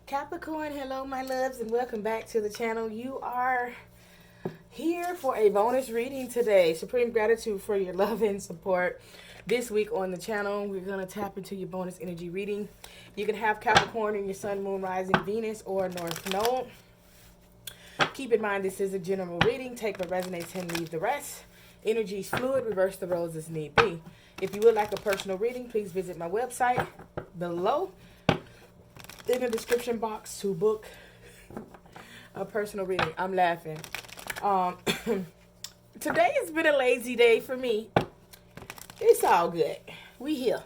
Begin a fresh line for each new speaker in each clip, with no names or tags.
Capricorn, hello my loves, and welcome back to the channel. You are here for a bonus reading today. Supreme gratitude for your love and support. This week on the channel, we're going to tap into your bonus energy reading. You can have Capricorn in your sun, moon, rising, Venus, or North Node. Keep in mind this is a general reading. Take what resonates and leave the rest. Energy is fluid. Reverse the roles as need be. If you would like a personal reading, please visit my website below in the description box to book a personal reading. I'm laughing. Today has been a lazy day for me. It's all good. We here.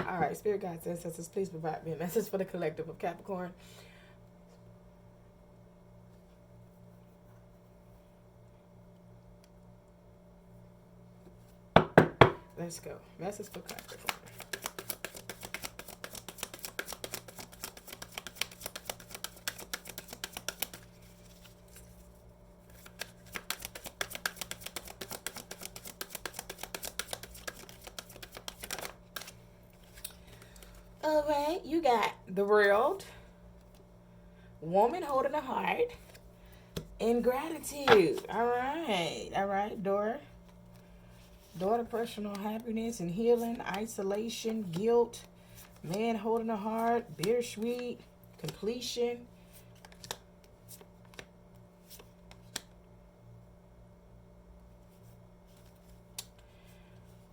All right, Spirit Guides, Ancestors, please provide me a message for the collective of Capricorn. Let's go. Message for Capricorn. All right, you got the World, Woman Holding a Heart, and Gratitude. All right, Daughter, personal happiness and healing, isolation, guilt, Man holding a heart, bittersweet, completion.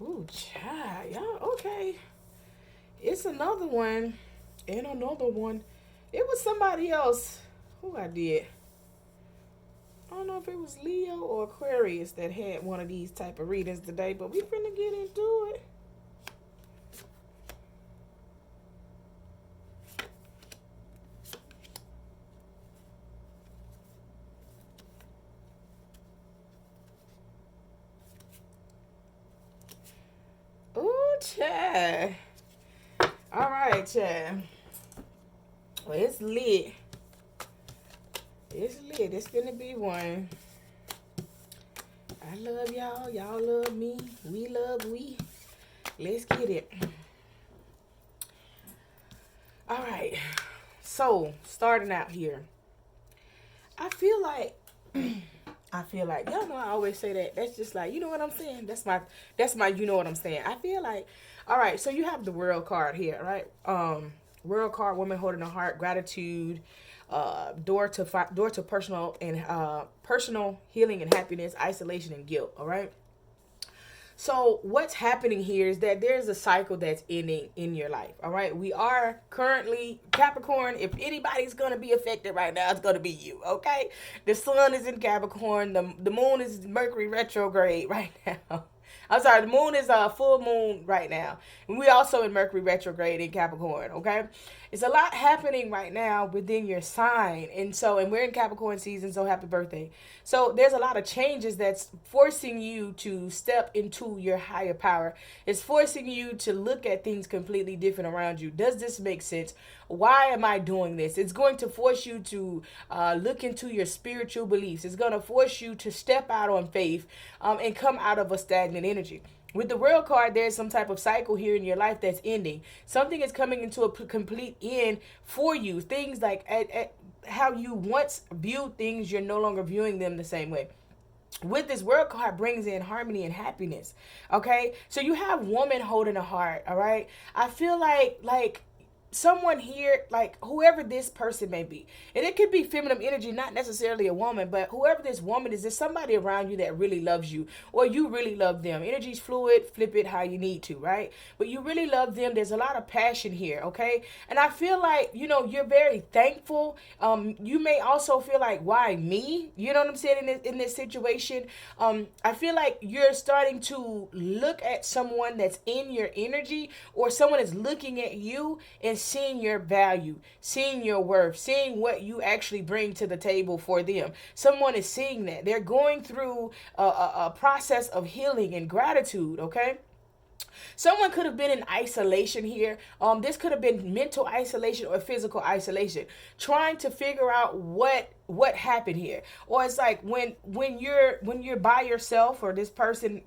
Ooh, child, y'all, okay. It's another one and another one. It was somebody else who I did. I don't know if it was Leo or Aquarius that had one of these type of readings today, but we finna get into it. Ooh, child. All right, child. Well, it's lit. It's lit. It's gonna be one. I love y'all. Y'all love me. We love we. Let's get it. All right. So, starting out here. I feel like y'all know I always say that. That's just like, you know what I'm saying? That's my you know what I'm saying. I feel like, all right, so you have the World card here, right? World card, Woman Holding a Heart, Gratitude, door to personal and personal healing and happiness, isolation and guilt, all right? So what's happening here is that there's a cycle that's ending in your life, all right? We are currently, Capricorn, if anybody's going to be affected right now, it's going to be you, okay? The sun is in Capricorn. The moon is Mercury retrograde right now. I'm sorry, the moon is a full moon right now. And we also in Mercury retrograde in Capricorn, okay? It's a lot happening right now within your sign. And we're in Capricorn season, so happy birthday. So there's a lot of changes that's forcing you to step into your higher power. It's forcing you to look at things completely different around you. Does this make sense? Why am I doing this? It's going to force you to look into your spiritual beliefs. It's going to force you to step out on faith and come out of a stagnant energy. With the World card, there's some type of cycle here in your life that's ending. Something is coming into a complete end for you. Things like at how you once viewed things, you're no longer viewing them the same way. With this World card brings in harmony and happiness. Okay, so you have Woman Holding a Heart. All right, I feel like someone here, like whoever this person may be, and it could be feminine energy, not necessarily a woman, but whoever this woman is, there's somebody around you that really loves you, or you really love them. Energy's fluid, flip it how you need to, right? But you really love them. There's a lot of passion here, okay? And I feel like, you're very thankful. You may also feel like, why me? You know what I'm saying? In this situation, I feel like you're starting to look at someone that's in your energy, or someone is looking at you and seeing your value, seeing your worth, seeing what you actually bring to the table for them. Someone is seeing that. They're going through a process of healing and gratitude, okay? Someone could have been in isolation here. This could have been mental isolation or physical isolation, trying to figure out what happened here. Or it's like when you're by yourself, or this person,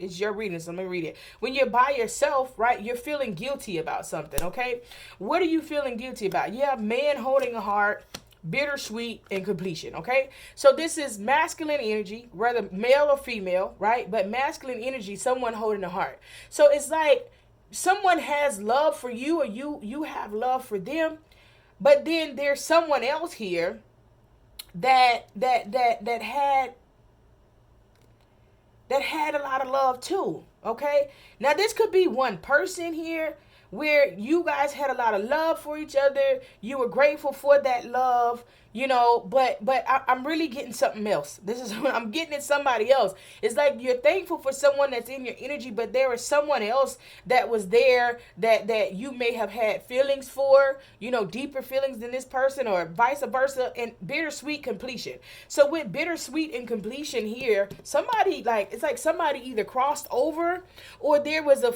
It's your reading, so let me read it. When you're by yourself, right, you're feeling guilty about something, okay? What are you feeling guilty about? You have man holding a heart, bittersweet, and completion, okay? So this is masculine energy, whether male or female, right? But masculine energy, someone holding a heart. So it's like someone has love for you, or you have love for them, but then there's someone else here that had a lot of love too, okay? Now this could be one person here where you guys had a lot of love for each other. You were grateful for that love, you know, but I'm really getting something else. This is what I'm getting at, somebody else. It's like you're thankful for someone that's in your energy, but there is someone else that was there that you may have had feelings for, you know, deeper feelings than this person, or vice versa, and bittersweet completion. So with bittersweet and completion here, somebody, like, it's like somebody either crossed over, or there was a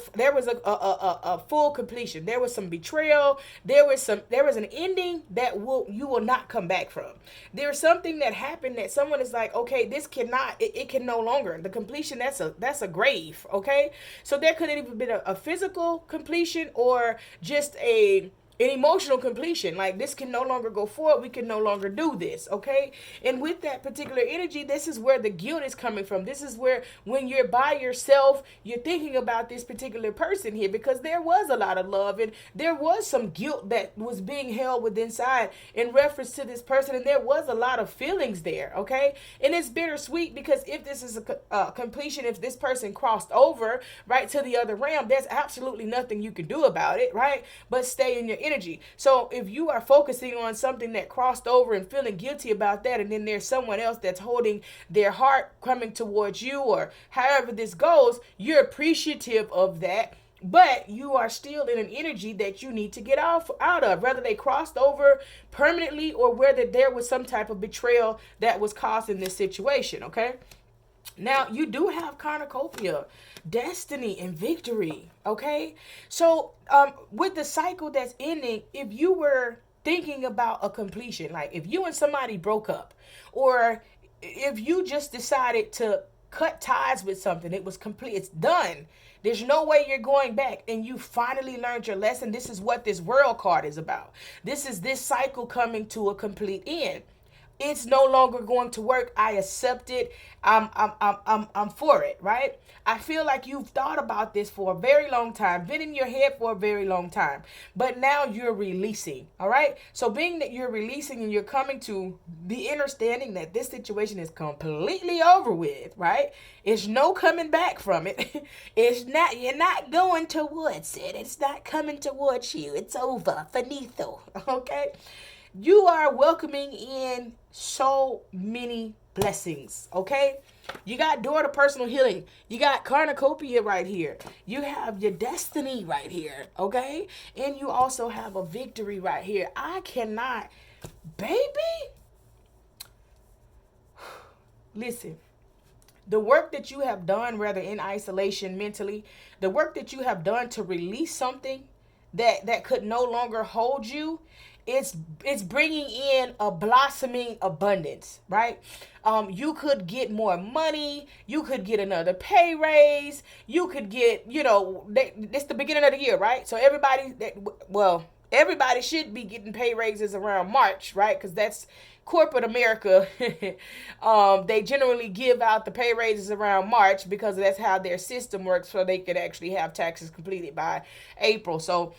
full completion. There was some betrayal. There was an ending that you will not come back from. There's something that happened that someone is like, okay, this cannot, it can no longer. The completion, that's a grave, okay? So there could have even been a physical completion, or just an emotional completion. Like, this can no longer go forward. We can no longer do this, okay? And with that particular energy, this is where the guilt is coming from. This is where, when you're by yourself, you're thinking about this particular person here, because there was a lot of love, and there was some guilt that was being held within inside in reference to this person, and there was a lot of feelings there, okay? And it's bittersweet, because if this is a completion, if this person crossed over, right, to the other realm, there's absolutely nothing you can do about it, right? But stay in your energy. So if you are focusing on something that crossed over and feeling guilty about that, and then there's someone else that's holding their heart coming towards you, or however this goes, you're appreciative of that, but you are still in an energy that you need to get out of, whether they crossed over permanently, or whether there was some type of betrayal that was caused in this situation, okay? Now, you do have cornucopia, destiny, and victory, okay? So, with the cycle that's ending, if you were thinking about a completion, like if you and somebody broke up, or if you just decided to cut ties with something, it was complete, it's done. There's no way you're going back, and you finally learned your lesson. This is what this World card is about. This is this cycle coming to a complete end. It's no longer going to work. I accept it. I'm for it, right? I feel like you've thought about this for a very long time, been in your head for a very long time, but now you're releasing, all right? So being that you're releasing, and you're coming to the understanding that this situation is completely over with, right? It's no coming back from it. It's not, you're not going towards it. It's not coming towards you. It's over. Finito, okay? You are welcoming in so many blessings, okay? You got door to personal healing. You got cornucopia right here. You have your destiny right here, okay? And you also have a victory right here. I cannot, baby. Listen, the work that you have done, whether in isolation mentally, the work that you have done to release something that could no longer hold you, it's bringing in a blossoming abundance, right? You could get more money. You could get another pay raise. You could get, it's the beginning of the year, right? So everybody should be getting pay raises around March, right? Because that's corporate America. They generally give out the pay raises around March, because that's how their system works, so they could actually have taxes completed by April. So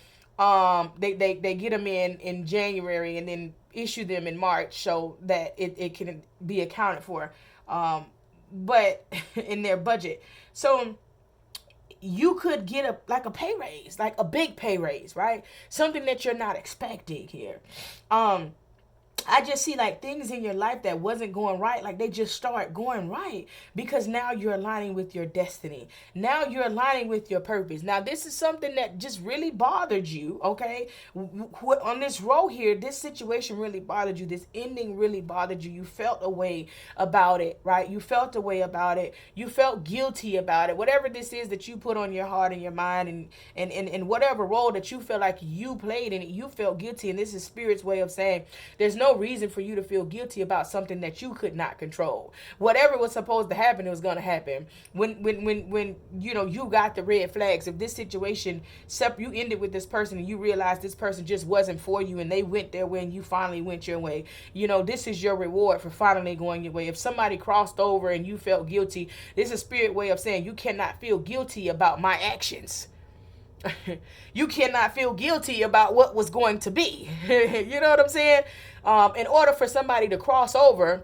they get them in January, and then issue them in March, so that it can be accounted for, but in their budget. So you could get a pay raise, like a big pay raise, right? Something that you're not expecting here. I just see like things in your life that wasn't going right, like they just start going right, because now you're aligning with your destiny. Now you're aligning with your purpose. Now this is something that just really bothered you, okay? On this row here, this situation really bothered you. This ending really bothered you. You felt a way about it, right? You felt a way about it. You felt guilty about it. Whatever this is that you put on your heart and your mind, and whatever role that you feel like you played in it, you felt guilty. And this is Spirit's way of saying there's no no reason for you to feel guilty about something that you could not control. Whatever was supposed to happen, it was going to happen. When you know, you got the red flags. If this situation, you ended with this person and you realized this person just wasn't for you and they went their way and you finally went your way, you know, this is your reward for finally going your way. If somebody crossed over and you felt guilty, this is a spirit way of saying you cannot feel guilty about my actions. You cannot feel guilty about what was going to be. You know what I'm saying? In order for somebody to cross over,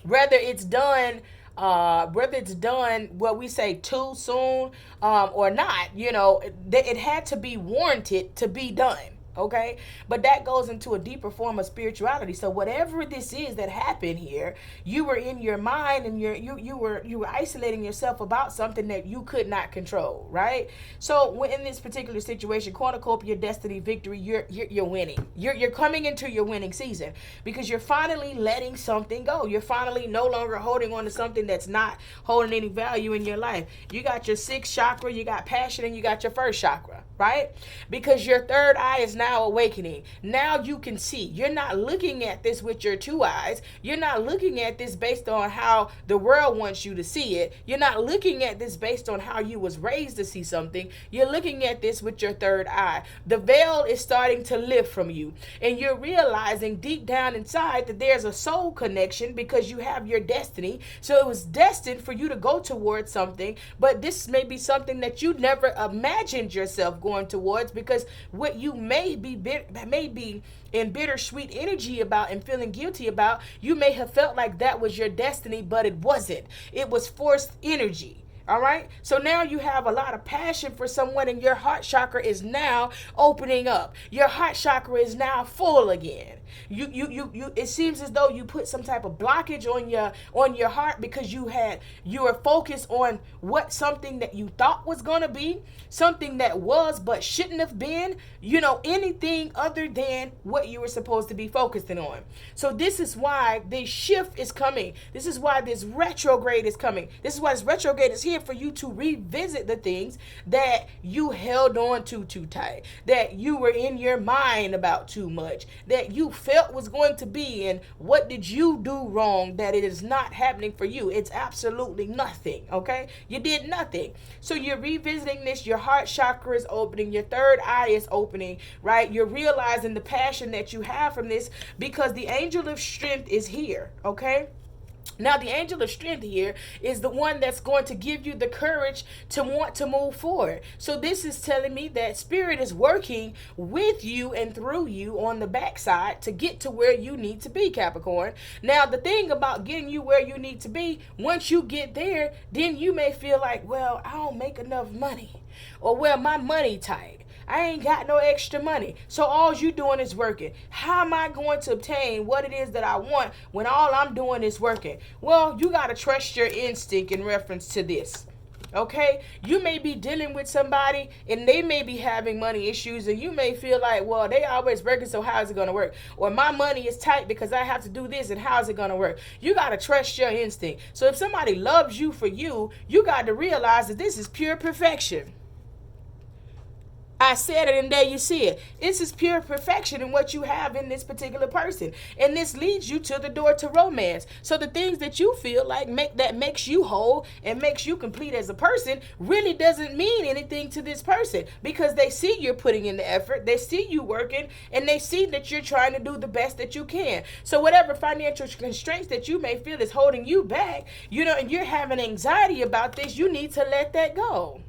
whether it's done what we say too soon or not, you know, it had to be warranted to be done. Okay, but that goes into a deeper form of spirituality. So whatever this is that happened here, you were in your mind and you were isolating yourself about something that you could not control, right? So in this particular situation, cornucopia, destiny, victory, you're winning. You're coming into your winning season because you're finally letting something go. You're finally no longer holding on to something that's not holding any value in your life. You got your sixth chakra, you got passion, and you got your first chakra, right? Because your third eye is now awakening. Now you can see. You're not looking at this with your two eyes. You're not looking at this based on how the world wants you to see it. You're not looking at this based on how you was raised to see something. You're looking at this with your third eye. The veil is starting to lift from you, and you're realizing deep down inside that there's a soul connection because you have your destiny. So it was destined for you to go towards something, but this may be something that you never imagined yourself going towards, because what you may be in bittersweet energy about and feeling guilty about, you may have felt like that was your destiny, but it wasn't. It was forced energy. All right. So now you have a lot of passion for someone, and your heart chakra is now opening up. Your heart chakra is now full again. It seems as though you put some type of blockage on your heart because you were focused on what something that you thought was going to be, something that was but shouldn't have been, you know, anything other than what you were supposed to be focusing on. So this is why this shift is coming. This is why this retrograde is coming. This is why this retrograde is here, for you to revisit the things that you held on to too tight, that you were in your mind about too much, that you felt was going to be, and what did you do wrong that it is not happening for you? It's absolutely nothing. Okay, you did nothing. So you're revisiting this. Your heart chakra is opening, your third eye is opening, right? You're realizing the passion that you have from this because the angel of strength is here. Okay, now, the angel of strength here is the one that's going to give you the courage to want to move forward. So this is telling me that spirit is working with you and through you on the backside to get to where you need to be, Capricorn. Now, the thing about getting you where you need to be, once you get there, then you may feel like, well, I don't make enough money, or well, my money tight. I ain't got no extra money. So all you doing is working. How am I going to obtain what it is that I want when all I'm doing is working? Well, you got to trust your instinct in reference to this. Okay, you may be dealing with somebody and they may be having money issues, and you may feel like, well, they always working, so how is it going to work? Or my money is tight because I have to do this, and how is it going to work? You got to trust your instinct. So if somebody loves you for you, you got to realize that this is pure perfection. I said it, and there you see it. This is pure perfection in what you have in this particular person. And this leads you to the door to romance. So the things that you feel like makes you whole and makes you complete as a person really doesn't mean anything to this person, because they see you're putting in the effort, they see you working, and they see that you're trying to do the best that you can. So whatever financial constraints that you may feel is holding you back, you know, and you're having anxiety about this, you need to let that go.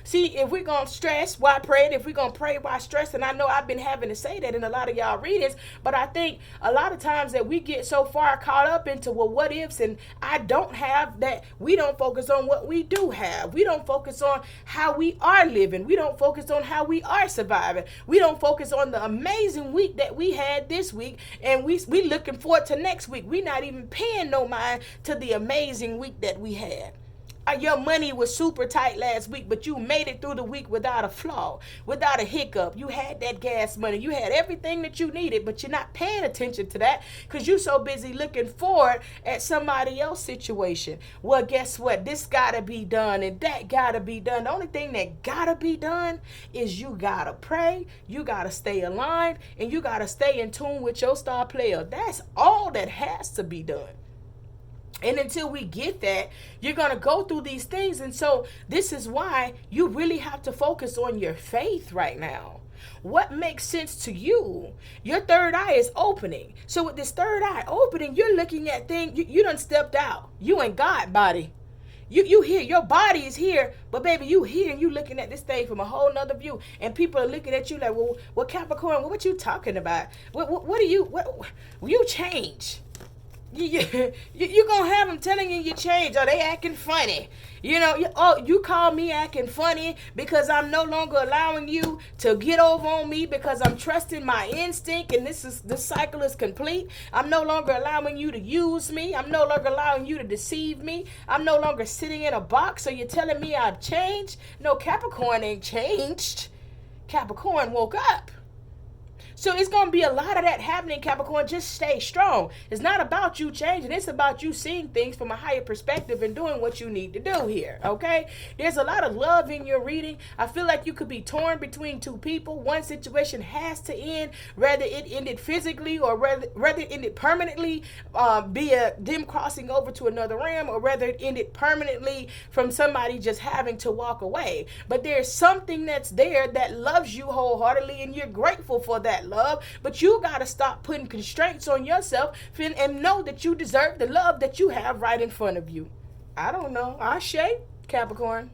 See, if we're going to stress, why pray? If we're going to pray, why stress? And I know I've been having to say that in a lot of y'all readings, but I think a lot of times that we get so far caught up into, well, what ifs, and I don't have that. We don't focus on what we do have. We don't focus on how we are living. We don't focus on how we are surviving. We don't focus on the amazing week that we had this week, and we looking forward to next week. We're not even paying no mind to the amazing week that we had. your money was super tight last week, but you made it through the week without a flaw, without a hiccup. You had that gas money. You had everything that you needed, but you're not paying attention to that because you're so busy looking forward at somebody else's situation. Well, guess what? This got to be done and that got to be done. The only thing that got to be done is you got to pray, you got to stay aligned, and you got to stay in tune with your star player. That's all that has to be done. And until we get that, you're going to go through these things. And so this is why you really have to focus on your faith right now. What makes sense to you? Your third eye is opening. So with this third eye opening, you're looking at things. You done stepped out. You ain't God body. You here. Your body is here. But baby, you here and you looking at this thing from a whole nother view. And people are looking at you like, well, Capricorn, what you talking about? What do you change? You gonna have them telling you change. Oh, they acting funny. You call me acting funny because I'm no longer allowing you to get over on me because I'm trusting my instinct and this cycle is complete. I'm no longer allowing you to use me. I'm no longer allowing you to deceive me. I'm no longer sitting in a box. So you're telling me I've changed? No, Capricorn ain't changed. Capricorn woke up. So it's going to be a lot of that happening, Capricorn. Just stay strong. It's not about you changing. It's about you seeing things from a higher perspective and doing what you need to do here, okay? There's a lot of love in your reading. I feel like you could be torn between two people. One situation has to end, whether it ended physically or whether it ended permanently, via them crossing over to another realm, or whether it ended permanently from somebody just having to walk away. But there's something that's there that loves you wholeheartedly, and you're grateful for that love, but you got to stop putting constraints on yourself and know that you deserve the love that you have right in front of you. I don't know. Ashe, Capricorn.